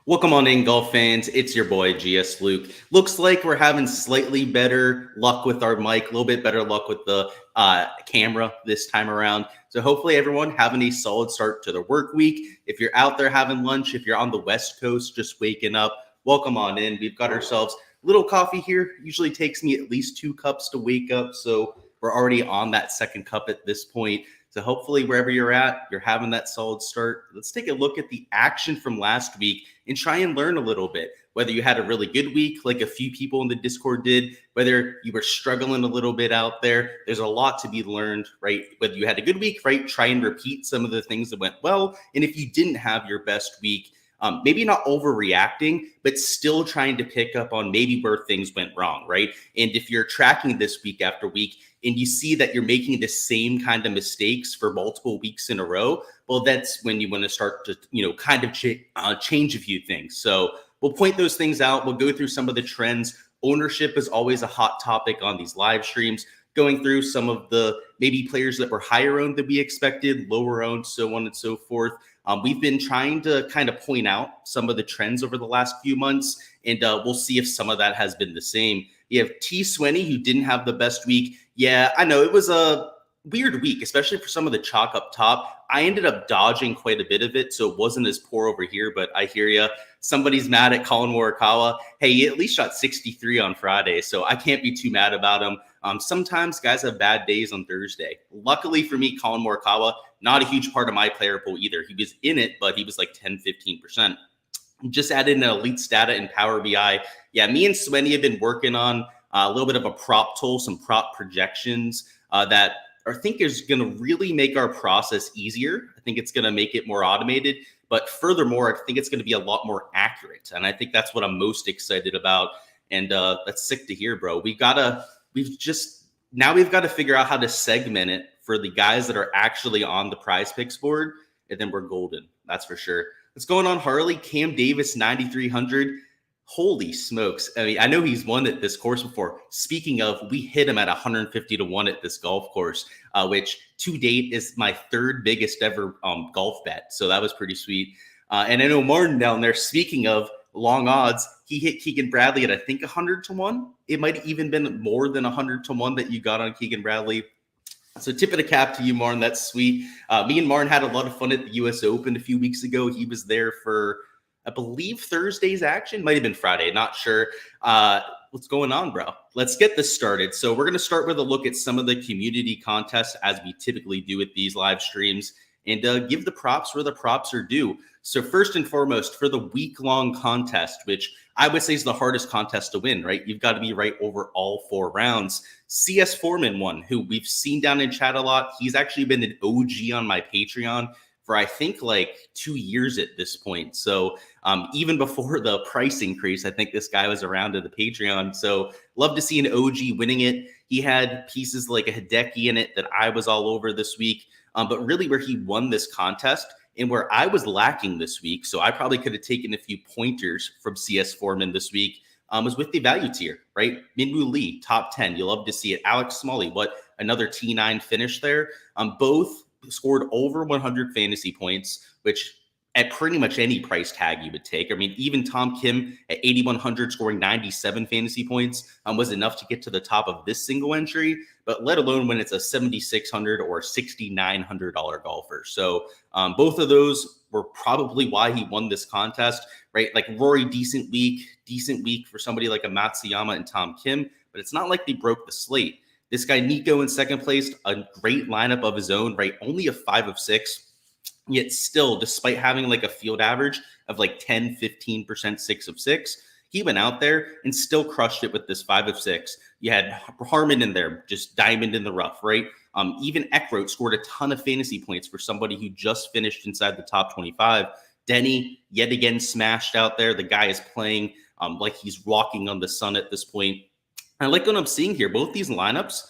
Welcome on in, golf fans. It's your boy, Gsluke. Looks like we're having slightly better luck with our mic, a little bit better luck with the camera this time around. So hopefully everyone having a solid start to their work week. If you're out there having lunch, if you're on the West Coast just waking up, welcome on in. We've got ourselves a little coffee here. Usually takes me at least 2 cups to wake up. So we're already on that second cup at this point. So hopefully wherever you're at, you're having that solid start. Let's take a look at the action from last week and try and learn a little bit. Whether you had a really good week, like a few people in the Discord did, whether you were struggling a little bit out there, there's a lot to be learned, right? Whether you had a good week, right? Try and repeat some of the things that went well. And if you didn't have your best week, maybe not overreacting, but still trying to pick up on maybe where things went wrong, right? And if you're tracking this week after week and you see that you're making the same kind of mistakes for multiple weeks in a row, well, that's when you want to start to, kind of change a few things. So we'll point those things out. We'll go through some of the trends. Ownership is always a hot topic on these live streams, going through some of the maybe players that were higher owned than we expected, lower owned, so on and so forth. We've been trying to kind of point out some of the trends over the last few months, and we'll see if some of that has been the same. You have T. Swinney, who didn't have the best week. Yeah, I know it was a weird week, especially for some of the chalk up top. I ended up dodging quite a bit of it, so it wasn't as poor over here, but I hear you. Somebody's mad at Colin Morikawa. Hey, he at least shot 63 on Friday, so I can't be too mad about him. Sometimes guys have bad days on Thursday. Luckily for me, Colin Morikawa, not a huge part of my player pool either. He was in it, but he was like 10, 15%. Just added an elite stata in Power BI. Yeah, me and Swinney have been working on a little bit of a prop tool, some prop projections that I think is going to really make our process easier. I think it's going to make it more automated. But furthermore, I think it's going to be a lot more accurate. And I think that's what I'm most excited about. And that's sick to hear, bro. We've got to figure out how to segment it for the guys that are actually on the Prize Picks board. And then we're golden. That's for sure. What's going on, Harley? Cam Davis, 9,300. Holy smokes. I mean, I know he's won at this course before. Speaking of, we hit him at 150-1 at this golf course, which to date is my third biggest ever golf bet. So that was pretty sweet. And I know Martin down there, speaking of long odds, he hit Keegan Bradley at, I think, 100-1. It might have even been more than 100-1 that you got on Keegan Bradley. So tip of the cap to you, Martin. That's sweet. Me and Martin had a lot of fun at the U.S. Open a few weeks ago. He was there for, I believe, Thursday's action. Might have been Friday. Not sure. What's going on, bro? Let's get this started. So we're going to start with a look at some of the community contests, as we typically do with these live streams, and give the props where the props are due. So first and foremost, for the week-long contest, which I would say is the hardest contest to win, right? You've got to be right over all 4 rounds. CS Foreman won, who we've seen down in chat a lot. He's actually been an OG on my Patreon for, I think, like 2 years at this point. So even before the price increase, I think this guy was around to the Patreon. So love to see an OG winning it. He had pieces like a Hideki in it that I was all over this week. But really where he won this contest and where I was lacking this week, so I probably could have taken a few pointers from CS Foreman this week, was with the value tier, right? Minwoo Lee, top 10. You love to see it. Alex Smalley, another T9 finish there. Both scored over 100 fantasy points, which at pretty much any price tag you would take. I mean, even Tom Kim at 8,100 scoring 97 fantasy points was enough to get to the top of this single entry, but let alone when it's a $7,600 or $6,900 golfer. So both of those were probably why he won this contest, right? Like Rory, decent week for somebody like a Matsuyama and Tom Kim, but it's not like they broke the slate. This guy, Nico, in second place, a great lineup of his own, right? Only a 5 of 6. Yet still, despite having like a field average of like 10, 15%, 6 of 6, he went out there and still crushed it with this 5 of 6. You had Harmon in there, just diamond in the rough, right? Even Eckroat scored a ton of fantasy points for somebody who just finished inside the top 25. Denny, yet again, smashed out there. The guy is playing like he's walking on the sun at this point. I like what I'm seeing here. Both these lineups,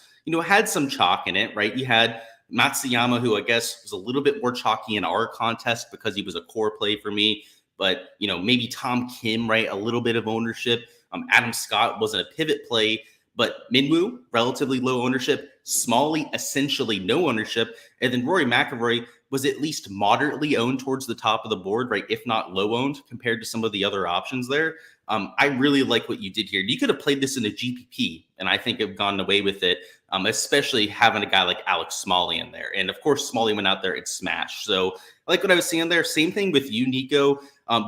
had some chalk in it, right? You had Matsuyama, who I guess was a little bit more chalky in our contest because he was a core play for me. But, maybe Tom Kim, right? A little bit of ownership. Adam Scott wasn't a pivot play, But Minwoo, relatively low ownership. Smalley, essentially no ownership. And then Rory McIlroy was at least moderately owned towards the top of the board, right? If not low owned compared to some of the other options there. I really like what you did here. You could have played this in a GPP, and I think have gone away with it, especially having a guy like Alex Smalley in there. And of course, Smalley went out there and smashed. So I like what I was seeing there. Same thing with you, Nico.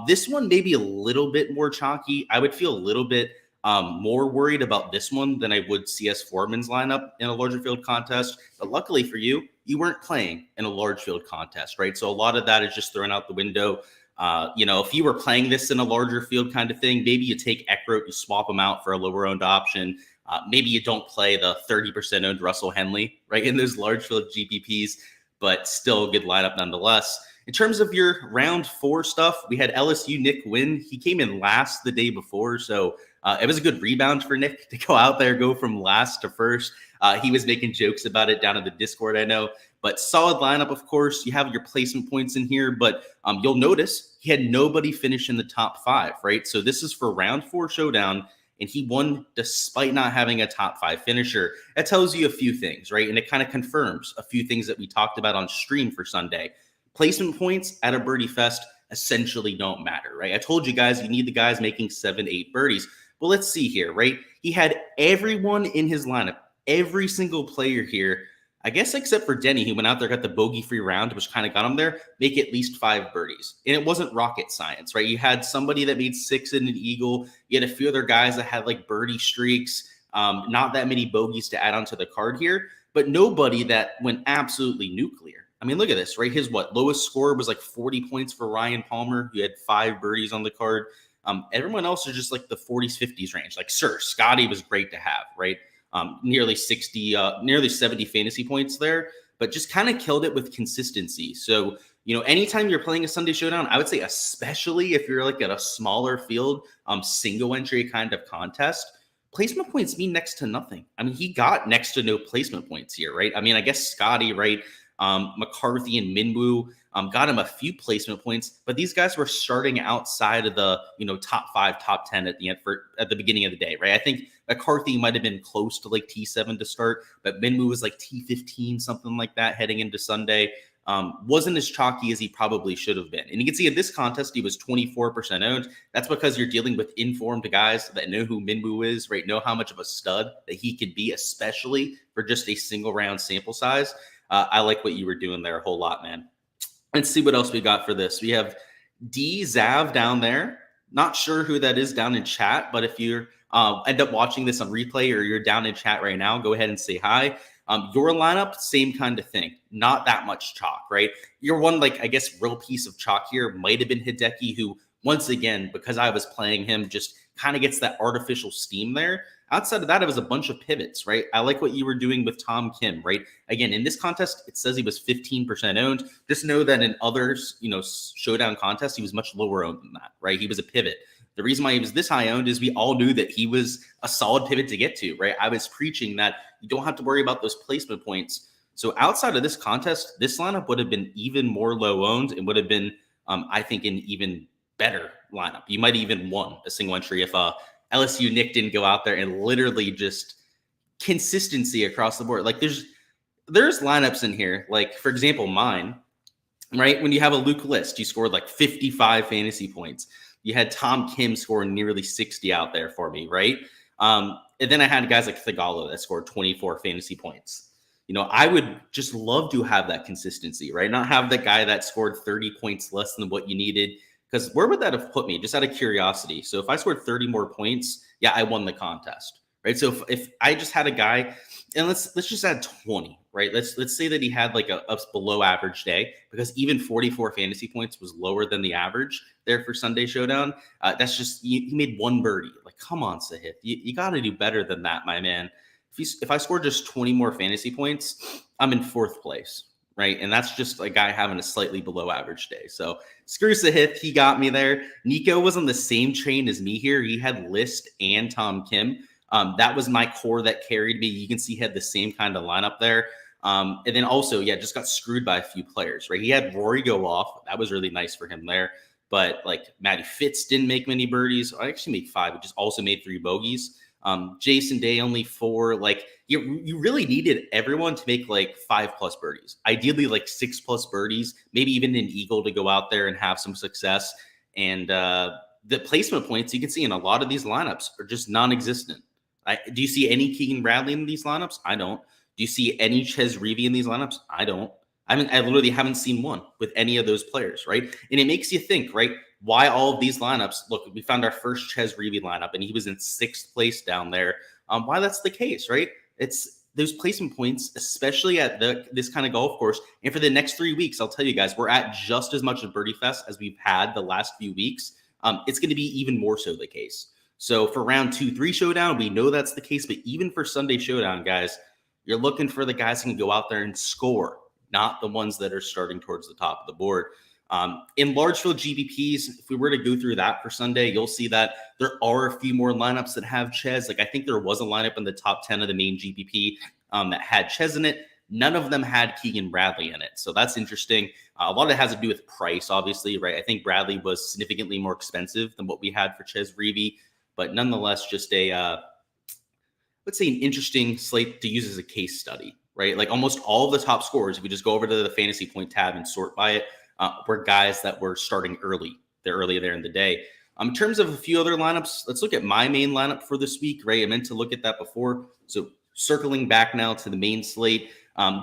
This one may be a little bit more chalky. I would feel a little bit more worried about this one than I would CS Foreman's lineup in a larger field contest. But luckily for you, you weren't playing in a large field contest, right? So a lot of that is just thrown out the window. If you were playing this in a larger field kind of thing, maybe you take Eckroat, you swap them out for a lower owned option. Maybe you don't play the 30% owned Russell Henley, right, in those large field GPPs, but still a good lineup nonetheless. In terms of your round 4 stuff, we had LSU Nick win. He came in last the day before, so it was a good rebound for Nick to go out there, go from last to first. He was making jokes about it down in the Discord, I know. But solid lineup, of course. You have your placement points in here, but you'll notice he had nobody finish in the top 5, right? So this is for round 4 showdown, and he won despite not having a top 5 finisher. That tells you a few things, right? And it kind of confirms a few things that we talked about on stream for Sunday. Placement points at a birdie fest essentially don't matter, right? I told you guys you need the guys making 7, 8 birdies. Well, let's see here, right? He had everyone in his lineup, every single player here, I guess except for Denny, who went out there, got the bogey-free round, which kind of got him there, make at least 5 birdies. And it wasn't rocket science, right? You had somebody that made 6 in an eagle. You had a few other guys that had like birdie streaks, not that many bogeys to add onto the card here, but nobody that went absolutely nuclear. I mean, look at this, right? His lowest score was like 40 points for Ryan Palmer, who had 5 birdies on the card. Everyone else is just like the 40s, 50s range. Like, sure, Scotty was great to have, right? Nearly 70 fantasy points there, but just kind of killed it with consistency. So, anytime you're playing a Sunday Showdown, I would say, especially if you're like at a smaller field, single entry kind of contest, placement points mean next to nothing. I mean, he got next to no placement points here, right? I mean, I guess Scotty, right? McCarthy and Minwoo got him a few placement points, but these guys were starting outside of the top 5, top 10 at the beginning of the day, right? I think McCarthy might have been close to like T7 to start, but Minwoo was like T15, something like that, heading into Sunday. Wasn't as chalky as he probably should have been. And you can see in this contest, he was 24% owned. That's because you're dealing with informed guys that know who Minwoo is, right? Know how much of a stud that he could be, especially for just a single round sample size. I like what you were doing there a whole lot, man. Let's see what else we got for this. We have D Zav down there. Not sure who that is down in chat, but if you end up watching this on replay or you're down in chat right now, go ahead and say hi. Your lineup, same kind of thing. Not that much chalk, right? Your one, real piece of chalk here might have been Hideki, who, once again, because I was playing him, just kind of gets that artificial steam there. Outside of that, it was a bunch of pivots, right? I like what you were doing with Tom Kim, right? Again, in this contest, it says he was 15% owned. Just know that in others, showdown contests, he was much lower owned than that, right? He was a pivot. The reason why he was this high owned is we all knew that he was a solid pivot to get to, right? I was preaching that you don't have to worry about those placement points. So outside of this contest, this lineup would have been even more low owned and would have been, I think, an even better lineup. You might even won a single entry if LSU Nick didn't go out there and literally just consistency across the board. Like there's lineups in here, like for example, mine, right? When you have a Luke List, you scored like 55 fantasy points. You had Tom Kim scoring nearly 60 out there for me, right? And then I had guys like Thigalo that scored 24 fantasy points. I would just love to have that consistency, right? Not have the guy that scored 30 points less than what you needed. Because where would that have put me? Just out of curiosity. So if I scored 30 more points, yeah, I won the contest, right? So if I just had a guy, and let's just add 20, right? Let's say that he had like a below average day, because even 44 fantasy points was lower than the average there for Sunday Showdown. That's just he made 1 birdie. Like, come on, Sahith, you got to do better than that, my man. If I scored just 20 more fantasy points, I'm in 4th place. Right. And that's just a guy having a slightly below average day. So screw Sahith. He got me there. Nico was on the same train as me here. He had List and Tom Kim. That was my core that carried me. You can see he had the same kind of lineup there. And then also, just got screwed by a few players, right? He had Rory go off. That was really nice for him there. But like Matty Fitz didn't make many birdies. I actually made 5, but just also made 3 bogeys. Jason Day only 4. Like you really needed everyone to make like 5+ birdies, ideally like 6+ birdies, maybe even an eagle to go out there and have some success. And the placement points you can see in a lot of these lineups are just non-existent. Do you see any Keegan Bradley in these lineups? I don't. Do you see any Ches Reavie in these lineups? I don't. I literally haven't seen one with any of those players, right? And it makes you think, right? Why all of these lineups? Look, we found our first Ches Reavie lineup, and he was in 6th place down there. Why that's the case, right? It's those placement points, especially at this kind of golf course. And for the next 3 weeks, I'll tell you guys, we're at just as much of Birdie Fest as we've had the last few weeks. It's going to be even more so the case. So for round 2-3 showdown, we know that's the case. But even for Sunday showdown, guys, you're looking for the guys who can go out there and score, not the ones that are starting towards the top of the board. In large field GPPs, if we were to go through that for Sunday, you'll see that there are a few more lineups that have Ches. Like I think there was a lineup in the top 10 of the main GPP that had Ches in it. None of them had Keegan Bradley in it. So that's interesting. A lot of it has to do with price, obviously, right? I think Bradley was significantly more expensive than what we had for Ches Reavie, but nonetheless, just let's say an interesting slate to use as a case study, right? Like almost all of the top scorers, if we just go over to the fantasy point tab and sort by it, were guys that were starting early. They're early there in the day. In terms of a few other lineups, let's look at my main lineup for this week, right? I meant to look at that before. So circling back now to the main slate.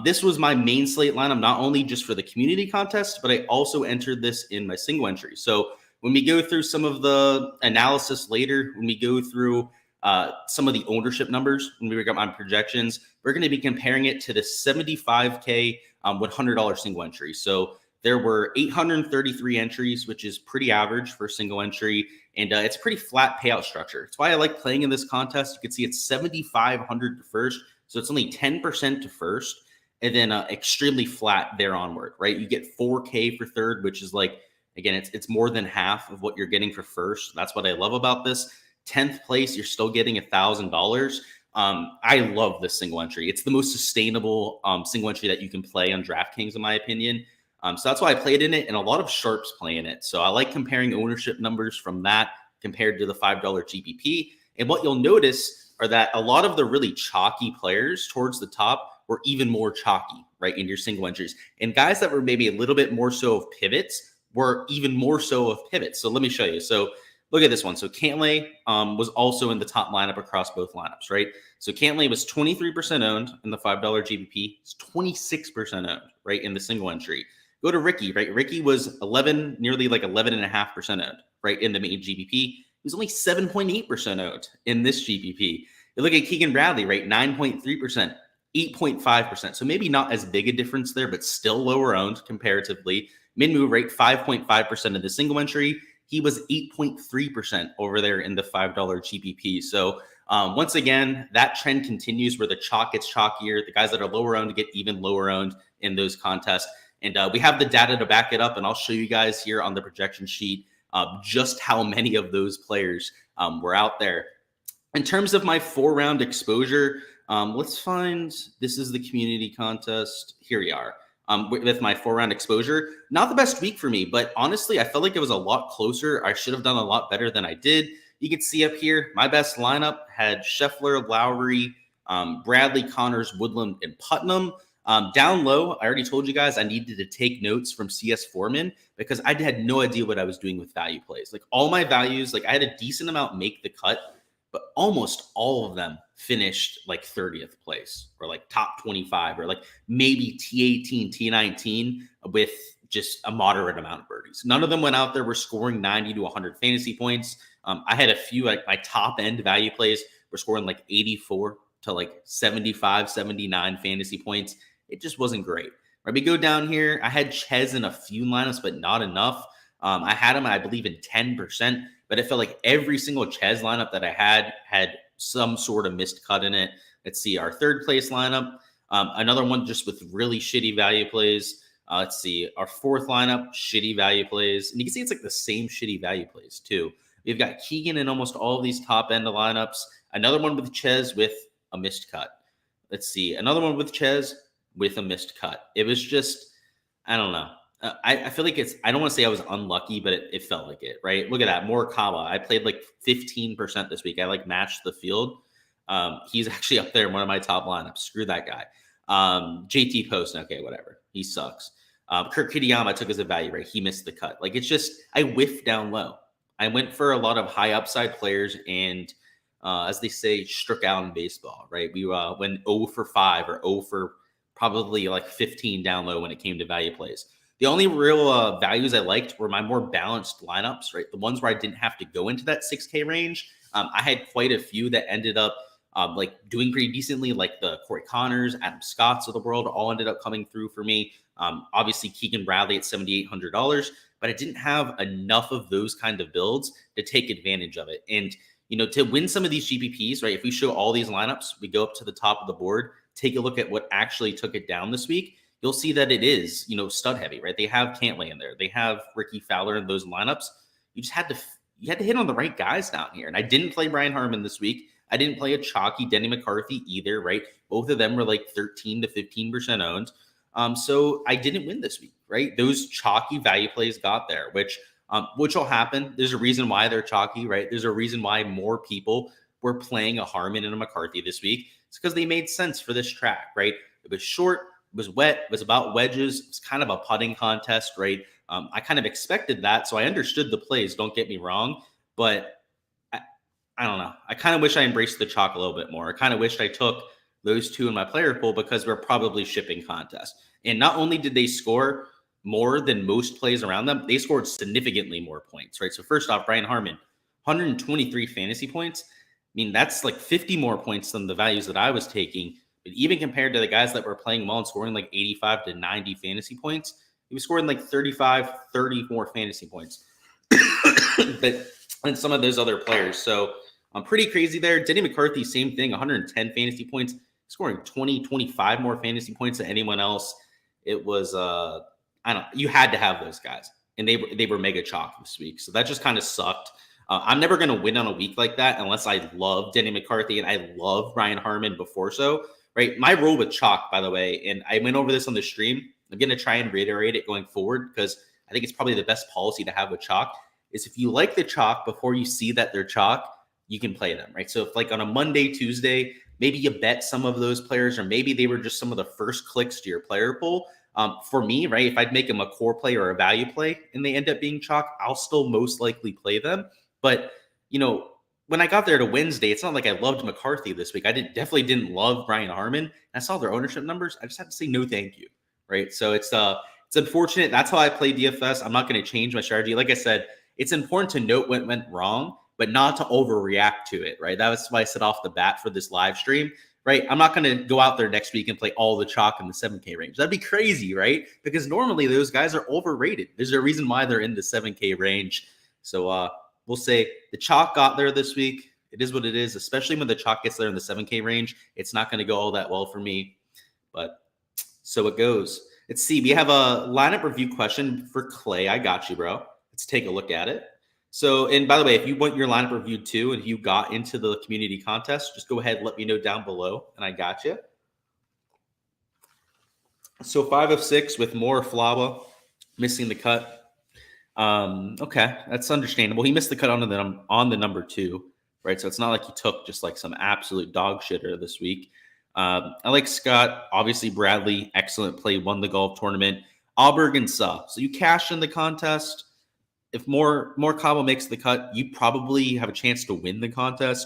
This was my main slate lineup, not only just for the community contest, but I also entered this in my single entry. So when we go through some of the analysis later, when we go through some of the ownership numbers, when we got my projections, we're going to be comparing it to the $75K $100 single entry. So there were 833 entries, which is pretty average for a single entry, and it's a pretty flat payout structure. That's why I like playing in this contest. You can see it's 7,500 to first, so it's only 10% to first, and then extremely flat there onward, right? You get 4K for third, which is like, again, it's more than half of what you're getting for first. That's what I love about this. 10th place, you're still getting $1,000. I love this single entry. It's the most sustainable single entry that you can play on DraftKings, in my opinion. So that's why I played in it, and a lot of sharps play in it. So I like comparing ownership numbers from that compared to the $5 GPP. And what you'll notice are that a lot of the really chalky players towards the top were even more chalky, right, in your single entries. And guys that were maybe a little bit more so of pivots were even more so of pivots. So let me show you. So look at this one. So Cantlay was also in the top lineup across both lineups, right? So Cantlay was 23% owned in the $5 GPP. It's 26% owned, right, in the single entry. Go to Ricky, right? Ricky was nearly like 11.5% owned, right, in the main GPP. He was only 7.8% owned in this GPP. You look at Keegan Bradley, right? 9.3%, 8.5%. So maybe not as big a difference there, but still lower owned comparatively. Minwoo, right? 5.5% of the single entry. He was 8.3% over there in the $5 GPP. So once again, that trend continues where the chalk gets chalkier. The guys that are lower owned get even lower owned in those contests. And we have the data to back it up, and I'll show you guys here on the projection sheet just how many of those players were out there. In terms of my 4-round exposure, let's find, this is the community contest. Here we are with my 4-round exposure. Not the best week for me, but honestly, I felt like it was a lot closer. I should have done a lot better than I did. You can see up here, my best lineup had Scheffler, Lowry, Bradley, Connors, Woodland, and Putnam. Down low, I already told you guys I needed to take notes from CS Foreman because I had no idea what I was doing with value plays. Like all my values, like I had a decent amount make the cut, but almost all of them finished like 30th place or like top 25 or like maybe T18, T19 with just a moderate amount of birdies. None of them went out there were scoring 90 to 100 fantasy points. I had a few, like my top end value plays were scoring like 84 to like 75, 79 fantasy points. It just wasn't great. Right, we go down here. I had Ches in a few lineups, but not enough. I had him, I believe, in 10%, but it felt like every single Ches lineup that I had some sort of missed cut in it. Let's see our 3rd place lineup. Another one just with really shitty value plays. Let's see our 4th lineup, shitty value plays. And you can see it's like the same shitty value plays too. We've got Keegan in almost all of these top end lineups. Another one with Ches with a missed cut. Let's see another one with Ches with a missed cut. It was just, I don't know. I feel like I don't want to say I was unlucky, but it felt like it, right? Look at that. Morikawa. I played like 15% this week. I like matched the field. He's actually up there in one of my top lineups. Screw that guy. JT Post, okay, whatever. He sucks. Kurt Kitayama took as a value, right? He missed the cut. Like, it's just, I whiffed down low. I went for a lot of high upside players and, as they say, struck out in baseball, right? We went 0 for 5 or 0 for probably like 15 down low when it came to value plays. The only real values I liked were my more balanced lineups, right? The ones where I didn't have to go into that 6K range. I had quite a few that ended up like doing pretty decently, like the Corey Connors, Adam Scotts of the world, all ended up coming through for me. Obviously, Keegan Bradley at $7,800, but I didn't have enough of those kind of builds to take advantage of it. And, to win some of these GPPs, right? If we show all these lineups, we go up to the top of the board, take a look at what actually took it down this week. You'll see that it is, stud heavy, right? They have Cantlay in there. They have Ricky Fowler in those lineups. You just had to hit on the right guys down here. And I didn't play Brian Harman this week. I didn't play a chalky Denny McCarthy either, right? Both of them were like 13 to 15% owned. So I didn't win this week, right? Those chalky value plays got there, which will happen. There's a reason why they're chalky, right? There's a reason why more people were playing a Harman and a McCarthy this week. It's because they made sense for this track, right? It was short, it was wet, it was about wedges. It's kind of a putting contest, right? I kind of expected that, so I understood the plays, don't get me wrong, but I don't know. I kind of wish I embraced the chalk a little bit more. I kind of wished I took those two in my player pool because we're probably shipping contests. And not only did they score more than most plays around them, they scored significantly more points, right? So first off, Brian Harman, 123 fantasy points. I mean, that's like 50 more points than the values that I was taking. But even compared to the guys that were playing well and scoring like 85 to 90 fantasy points, he was scoring like 35, 30 more fantasy points than some of those other players. So I'm pretty crazy there. Denny McCarthy, same thing, 110 fantasy points, scoring 20, 25 more fantasy points than anyone else. It was, I don't know, you had to have those guys. And they were mega chalk this week. So that just kind of sucked. I'm never going to win on a week like that unless I love Denny McCarthy and I love Brian Harman before so, right? My rule with chalk, by the way, and I went over this on the stream. I'm going to try and reiterate it going forward because I think it's probably the best policy to have with chalk is if you like the chalk before you see that they're chalk, you can play them, right? So if like on a Monday, Tuesday, maybe you bet some of those players, or maybe they were just some of the first clicks to your player pool. For me, right, if I'd make them a core play or a value play and they end up being chalk, I'll still most likely play them. But, when I got there to Wednesday, it's not like I loved McCarthy this week. I definitely didn't love Brian Harman. I saw their ownership numbers. I just had to say no thank you, right? So it's unfortunate. That's how I play DFS. I'm not going to change my strategy. Like I said, it's important to note what went wrong, but not to overreact to it, right? That was why I said off the bat for this live stream, right? I'm not going to go out there next week and play all the chalk in the 7K range. That'd be crazy, right? Because normally those guys are overrated. There's a reason why they're in the 7K range. So we'll say the chalk got there this week. It is what it is, especially when the chalk gets there in the 7K range. It's not going to go all that well for me, but so it goes. Let's see. We have a lineup review question for Clay. I got you, bro. Let's take a look at it. So, and by the way, if you want your lineup reviewed too, and you got into the community contest, just go ahead and let me know down below, and I got you. So 5 of 6 with more Flava missing the cut. Okay, that's understandable. He missed the cut on the number 2, right? So it's not like he took just like some absolute dog shitter this week. I like Scott. Obviously, Bradley, excellent play, won the golf tournament. Auberg and Suh. So you cash in the contest. If more Cabo makes the cut, you probably have a chance to win the contest.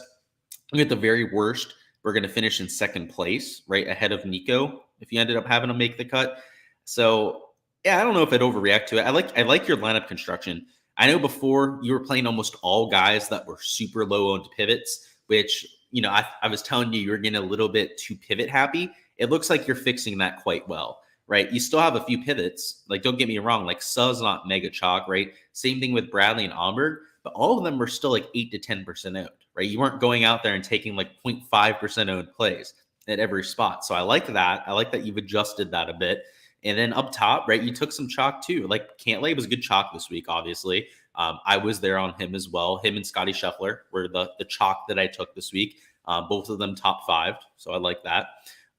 At the very worst, we're going to finish in second place, right ahead of Nico. If you ended up having to make the cut, so yeah, I don't know if I'd overreact to it. I like your lineup construction. I know before you were playing almost all guys that were super low owned pivots, which I was telling you were getting a little bit too pivot happy. It looks like you're fixing that quite well. Right, you still have a few pivots. Like, don't get me wrong. Like, Suh's not mega chalk, right? Same thing with Bradley and Auberg, but all of them were still like 8 to 10% owned, right? You weren't going out there and taking like 0.5% owned plays at every spot. So I like that. I like that you've adjusted that a bit. And then up top, right, you took some chalk too. Like Cantlay was good chalk this week, obviously. I was there on him as well. Him and Scotty Scheffler were the chalk that I took this week. Both of them top 5. So I like that.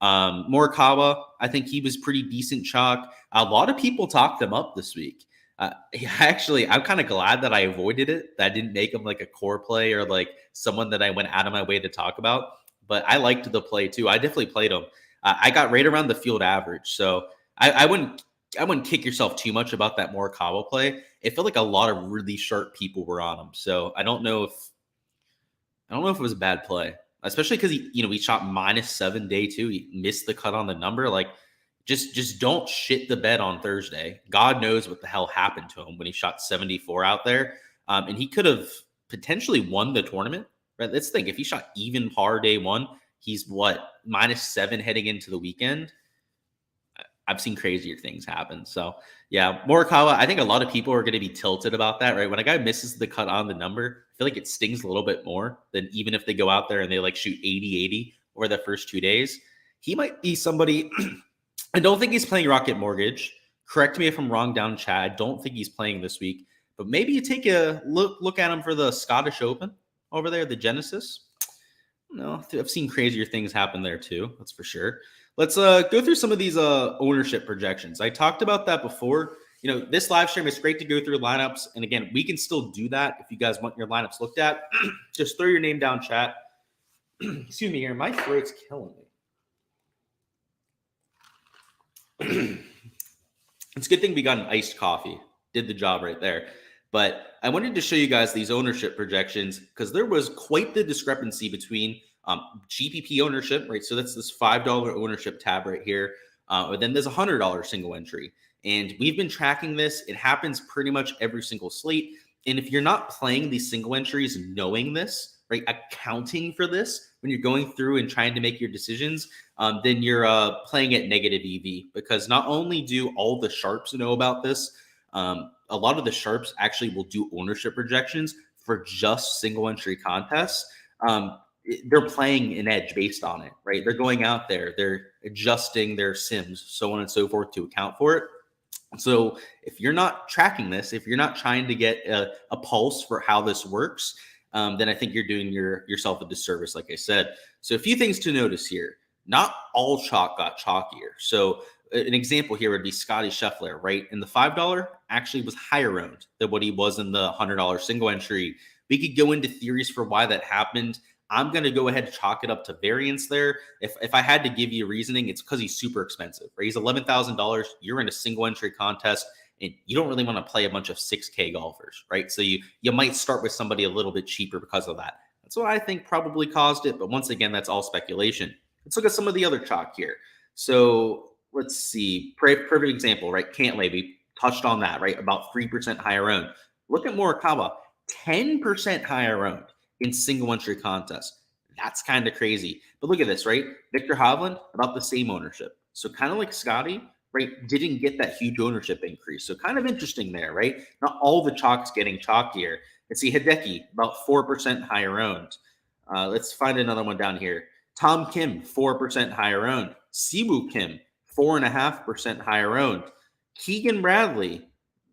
Morikawa, I think he was pretty decent chalk. A lot of people talked him up this week. Actually, I'm kind of glad that I avoided it. That I didn't make him like a core play or like someone that I went out of my way to talk about. but I liked the play too. I definitely played him. I got right around the field average, so I wouldn't kick yourself too much about that Morikawa play. It felt like a lot of really sharp people were on him, so I don't know if it was a bad play, especially because he shot -7 day two. He missed the cut on the number. Like, just don't shit the bed on Thursday. God knows what the hell happened to him when he shot 74 out there, and he could have potentially won the tournament. Right? Let's think if he shot even par day one, he's what -7 heading into the weekend. I've seen crazier things happen. So yeah, Morikawa, I think a lot of people are going to be tilted about that, right? When a guy misses the cut on the number, I feel like it stings a little bit more than even if they go out there and they like shoot 80-80 over the first 2 days. He might be somebody. I don't think he's playing Rocket Mortgage. Correct me if I'm wrong down chat. I don't think he's playing this week, but maybe you take a look at him for the Scottish Open over there, the Genesis. No, I've seen crazier things happen there too. That's for sure. Let's go through some of these ownership projections. I talked about that before. This live stream is great to go through lineups. And again, we can still do that if you guys want your lineups looked at. Just throw your name down, chat. Excuse me here. My throat's killing me. It's a good thing we got an iced coffee. Did the job right there. But I wanted to show you guys these ownership projections because there was quite the discrepancy between GPP ownership, right? So that's this $5 ownership tab right here. Or then there's $100 single entry. And we've been tracking this. It happens pretty much every single slate. And if you're not playing these single entries knowing this, right, accounting for this when you're going through and trying to make your decisions, then you're playing at negative EV because not only do all the sharps know about this, a lot of the sharps actually will do ownership projections for just single entry contests. They're playing an edge based on it, right? They're going out there, they're adjusting their sims, so on and so forth to account for it. So if you're not tracking this, if you're not trying to get a pulse for how this works, then I think you're doing yourself a disservice, like I said. So a few things to notice here. Not all chalk got chalkier. So an example here would be Scotty Scheffler, right? And the $5 actually was higher owned than what he was in the $100 single entry. We could go into theories for why that happened. I'm going to go ahead and chalk it up to variance there. If I had to give you reasoning, it's because he's super expensive, right? He's $11,000. You're in a single entry contest, and you don't really want to play a bunch of 6K golfers, right? So you might start with somebody a little bit cheaper because of that. That's what I think probably caused it. But once again, that's all speculation. Let's look at some of the other chalk here. So let's see. Perfect example, right? Cantlay, we touched on that, right? About 3% higher owned. Look at Morikawa, 10% higher owned in single entry contests. That's kind of crazy. But look at this, right? Victor Hovland, about the same ownership. So kind of like Scotty, right? Didn't get that huge ownership increase. So kind of interesting there, right? Not all the chalk's getting chalkier. Let's see, Hideki, about 4% higher owned. Let's find another one down here. Tom Kim, 4% higher owned. Siwoo Kim, 4.5% higher owned. Keegan Bradley,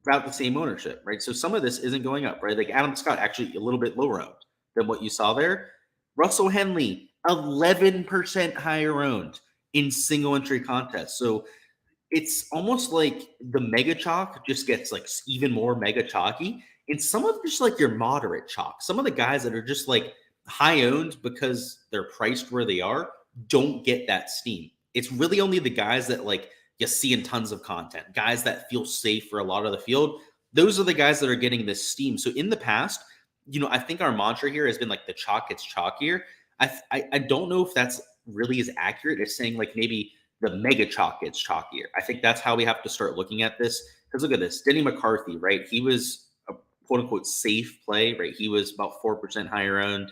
about the same ownership, right? So some of this isn't going up, right? Like Adam Scott, actually a little bit lower owned than what you saw there. Russell Henley, 11% higher owned in single entry contests. So it's almost like the mega chalk just gets like even more mega chalky. And some of just like your moderate chalk, some of the guys that are just like high owned because they're priced where they are, don't get that steam. It's really only the guys that like you see in tons of content, guys that feel safe for a lot of the field. Those are the guys that are getting this steam. So in the past, I think our mantra here has been like the chalk gets chalkier. I don't know if that's really as accurate as saying like maybe the mega chalk gets chalkier. I think that's how we have to start looking at this. Because look at this, Denny McCarthy, right? He was a quote unquote safe play, right? He was about 4% higher owned.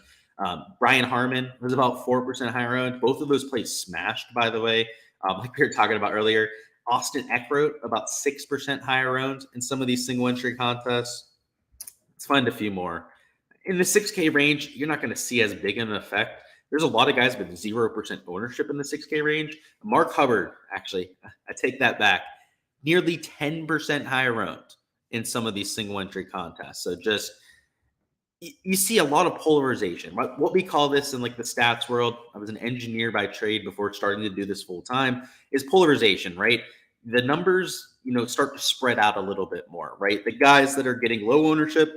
Brian Harmon was about 4% higher owned. Both of those plays smashed, by the way, like we were talking about earlier. Austin Eckroat, about 6% higher owned in some of these single entry contests. Let's find a few more. In the 6K range, you're not going to see as big an effect. There's a lot of guys with 0% ownership in the 6K range. Mark Hubbard, actually, I take that back. Nearly 10% higher owned in some of these single entry contests. So just, you see a lot of polarization. What we call this in like the stats world, I was an engineer by trade before starting to do this full time, is polarization, right? The numbers, start to spread out a little bit more, right? The guys that are getting low ownership,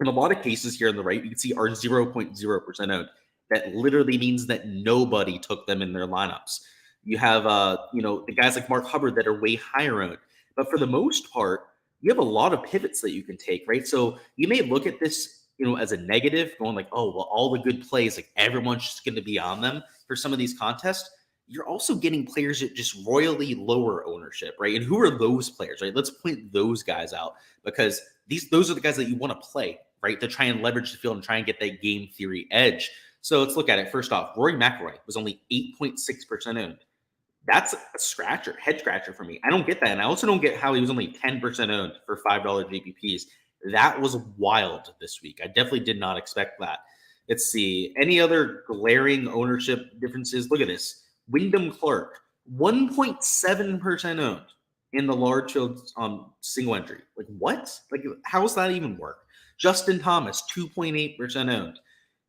in a lot of cases here on the right, you can see are 0.0% owned. that literally means that nobody took them in their lineups. You have, the guys like Mark Hubbard that are way higher owned. But for the most part, you have a lot of pivots that you can take, right? So you may look at this, as a negative, going like, oh, well, all the good plays, like everyone's just going to be on them for some of these contests. You're also getting players at just royally lower ownership, right? And who are those players, right? Let's point those guys out, because those are the guys that you want to play, right? To try and leverage the field and try and get that game theory edge. So let's look at it. First off, Rory McIlroy was only 8.6% owned. That's a scratcher, head scratcher for me. I don't get that. And I also don't get how he was only 10% owned for $5 GPPs. That was wild this week. I definitely did not expect that. Let's see. Any other glaring ownership differences? Look at this. Wyndham Clark, 1.7% owned in the large field single entry. Like, what? Like, how does that even work? Justin Thomas, 2.8% owned.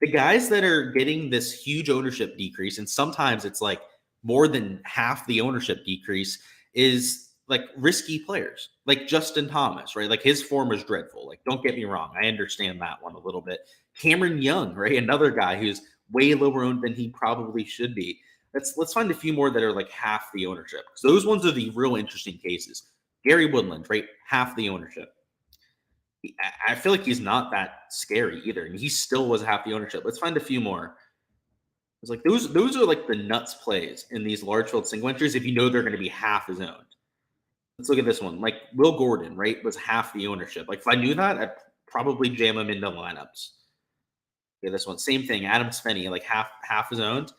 The guys that are getting this huge ownership decrease, and sometimes it's like more than half the ownership decrease, is like risky players, like Justin Thomas, right? Like, his form is dreadful. Like, don't get me wrong. I understand that one a little bit. Cameron Young, right? Another guy who's way lower owned than he probably should be. Let's find a few more that are like half the ownership, because those ones are the real interesting cases. Gary Woodland, right? Half the ownership. I feel like he's not that scary either, and he still was half the ownership. Let's find a few more. It's like those are like the nuts plays in these large field single entries if you know they're going to be half as owned. Let's look at this one. Like Will Gordon, right, was half the ownership. Like, if I knew that, I'd probably jam him into lineups. Yeah, this one, same thing. Adam Svenny, like half is owned.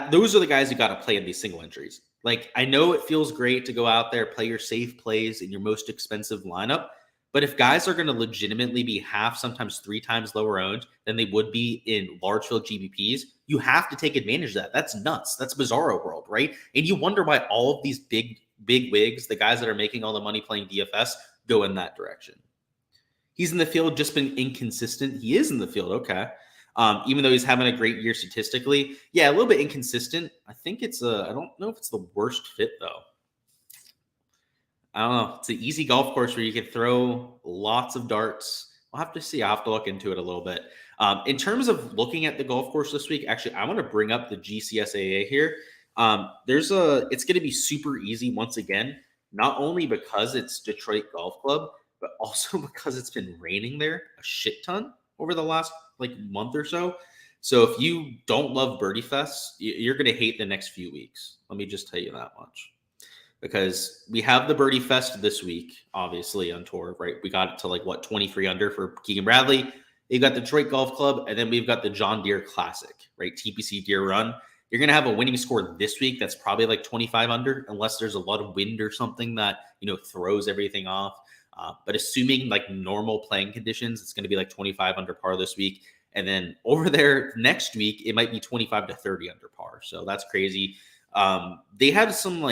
Those are the guys you got to play in these single entries. Like, I know it feels great to go out there, play your safe plays in your most expensive lineup, but if guys are going to legitimately be half, sometimes 3 times lower owned than they would be in large field GPPs, you have to take advantage of that. That's nuts. That's bizarro world, right? And you wonder why all of these big wigs, the guys that are making all the money playing DFS, go in that direction. He's in the field, just been inconsistent. He is in the field, okay. Even though he's having a great year statistically. Yeah, a little bit inconsistent. I think I don't know if it's the worst fit, though. I don't know. It's an easy golf course where you can throw lots of darts. I'll have to see. I'll have to look into it a little bit. In terms of looking at the golf course this week, actually, I want to bring up the GCSAA here. It's going to be super easy once again, not only because it's Detroit Golf Club, but also because it's been raining there a shit ton over the last month or so. So if you don't love Birdie Fest, you're going to hate the next few weeks. Let me just tell you that much. Because we have the Birdie Fest this week, obviously, on tour, right? We got it to 23 under for Keegan Bradley. You got the Detroit Golf Club, and then we've got the John Deere Classic, right? TPC Deere Run. You're going to have a winning score this week that's probably 25 under, unless there's a lot of wind or something that, throws everything off. But assuming normal playing conditions, it's going to be 25 under par this week. And then over there next week, it might be 25 to 30 under par. So that's crazy. They had some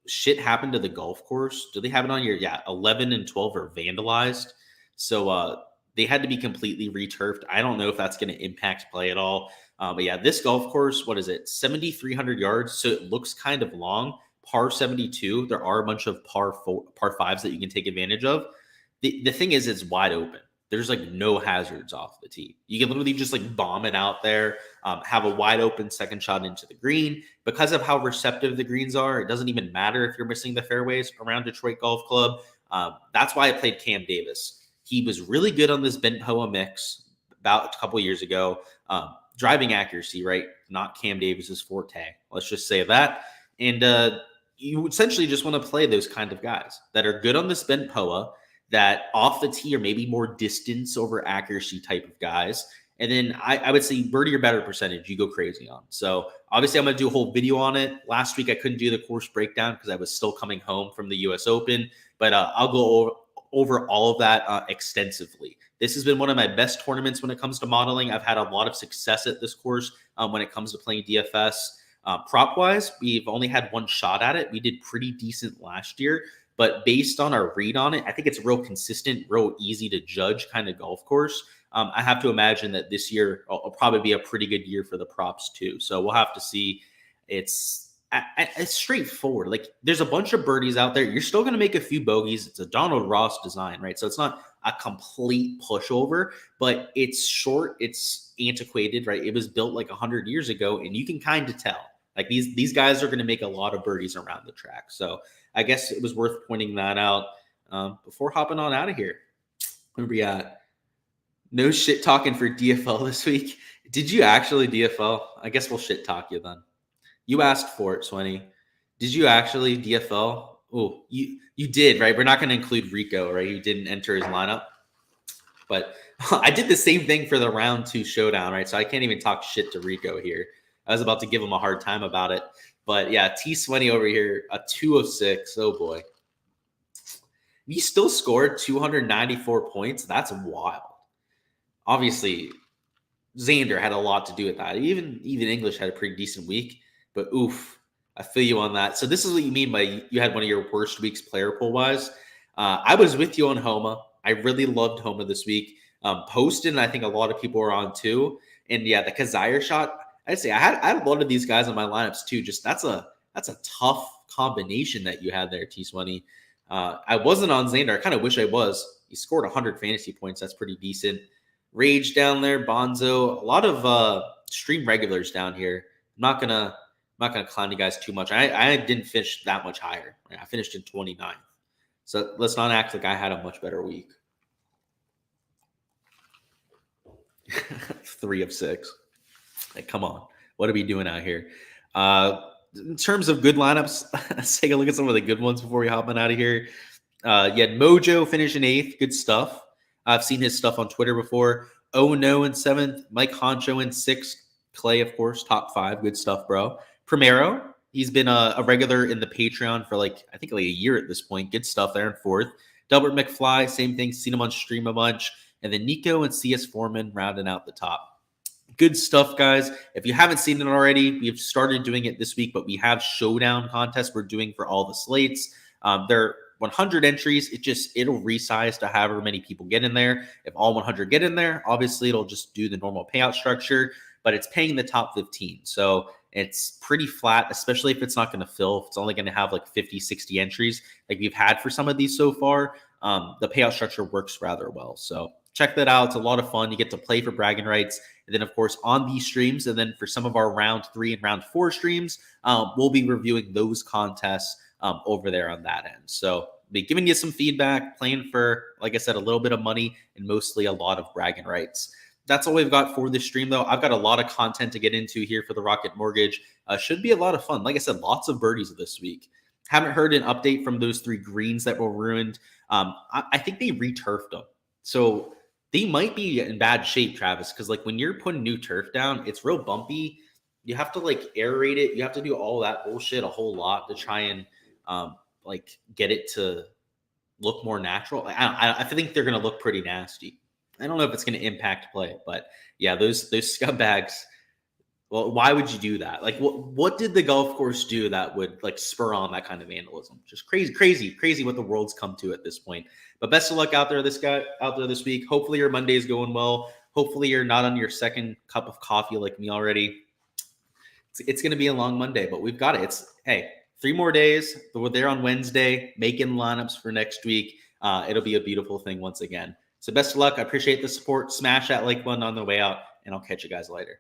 shit happened to the golf course. Do they have it on here? Yeah, 11 and 12 are vandalized. So they had to be completely returfed. I don't know if that's going to impact play at all. But yeah, this golf course, what is it? 7,300 yards. So it looks kind of long. Par 72. There are a bunch of par 5s that you can take advantage of. The thing is, it's wide open. There's no hazards off the tee. You can literally just bomb it out there, have a wide open second shot into the green. Because of how receptive the greens are, it doesn't even matter if you're missing the fairways around Detroit Golf Club. That's why I played Cam Davis. He was really good on this bent POA mix about a couple years ago. Driving accuracy, right? Not Cam Davis's forte. Let's just say that. And you essentially just want to play those kind of guys that are good on this bent POA, that off the tee or maybe more distance over accuracy type of guys. And then I would say birdie or better percentage, you go crazy on. So obviously I'm going to do a whole video on it. Last week I couldn't do the course breakdown because I was still coming home from the US Open, but I'll go over all of that extensively. This has been one of my best tournaments when it comes to modeling. I've had a lot of success at this course when it comes to playing DFS. Prop-wise, we've only had one shot at it. We did pretty decent last year. But based on our read on it, I think it's a real consistent, real easy to judge kind of golf course. I have to imagine that this year will probably be a pretty good year for the props too. So we'll have to see. It's straightforward. There's a bunch of birdies out there. You're still going to make a few bogeys. It's a Donald Ross design, right? So it's not a complete pushover, but it's short, it's antiquated, right? It was built like 100 years ago, and you can kind of tell. Like these guys are going to make a lot of birdies around the track. So I guess it was worth pointing that out before hopping on out of here. Where we at? No shit talking for DFL this week. Did you actually DFL? I guess we'll shit talk you then. You asked for it, Swenny. Did you actually DFL? Oh, you did, right? We're not going to include Rico, right? You didn't enter his lineup. But I did the same thing for the round 2 showdown, right? So I can't even talk shit to Rico here. I was about to give him a hard time about it. But yeah, T Swenny over here, a 2 of 6. Oh boy. He still scored 294 points. That's wild. Obviously, Xander had a lot to do with that. Even English had a pretty decent week. But oof, I feel you on that. So this is what you mean by you had one of your worst weeks player pool wise. I was with you on Homa. I really loved Homa this week. Poston, I think a lot of people were on too. And yeah, the Kazire shot, I'd say I had a lot of these guys on my lineups too. Just that's a tough combination that you had there, T20. I wasn't on Xander. I kind of wish I was. He scored 100 fantasy points. That's pretty decent. Rage down there, Bonzo, a lot of stream regulars down here. I'm not gonna clown you guys too much. I didn't finish that much higher. I finished in 29th. So let's not act like I had a much better week. 3 of 6. Like, come on. What are we doing out here? In terms of good lineups, let's take a look at some of the good ones before we hop on out of here. You had Mojo finish in 8th. Good stuff. I've seen his stuff on Twitter before. Oh no in 7th. Mike Honcho in 6th. Clay, of course, top 5. Good stuff, bro. Primero, he's been a regular in the Patreon for I think a year at this point. Good stuff there in 4th. Delbert McFly, same thing. Seen him on stream a bunch. And then Nico and CS Foreman rounding out the top. Good stuff, guys. If you haven't seen it already, we've started doing it this week, but we have showdown contests we're doing for all the slates. They're 100 entries. It'll resize to however many people get in there. If all 100 get in there, obviously it'll just do the normal payout structure, but it's paying the top 15. So it's pretty flat, especially if it's not going to fill. If it's only going to have 50, 60 entries like we've had for some of these so far, the payout structure works rather well. So check that out. It's a lot of fun. You get to play for bragging rights. And then, of course, on these streams, and then for some of our round 3 and round 4 streams, we'll be reviewing those contests over there on that end. So be giving you some feedback, playing for, like I said, a little bit of money and mostly a lot of bragging rights. That's all we've got for this stream, though. I've got a lot of content to get into here for the Rocket Mortgage. Should be a lot of fun. Like I said, lots of birdies this week. Haven't heard an update from those 3 greens that were ruined. I think they re-turfed them. So they might be in bad shape, Travis, because when you're putting new turf down, it's real bumpy. You have to aerate it. You have to do all that bullshit a whole lot to try and get it to look more natural. I think they're going to look pretty nasty. I don't know if it's going to impact play, but yeah, those scumbags. Well, why would you do that? What did the golf course do that would spur on that kind of vandalism? Just crazy what the world's come to at this point. But best of luck out there this week. Hopefully your Monday's going well. Hopefully you're not on your second cup of coffee like me already. It's going to be a long Monday, but we've got it. 3 more days. We're there on Wednesday, making lineups for next week. It'll be a beautiful thing once again. So best of luck. I appreciate the support. Smash that like button on the way out, and I'll catch you guys later.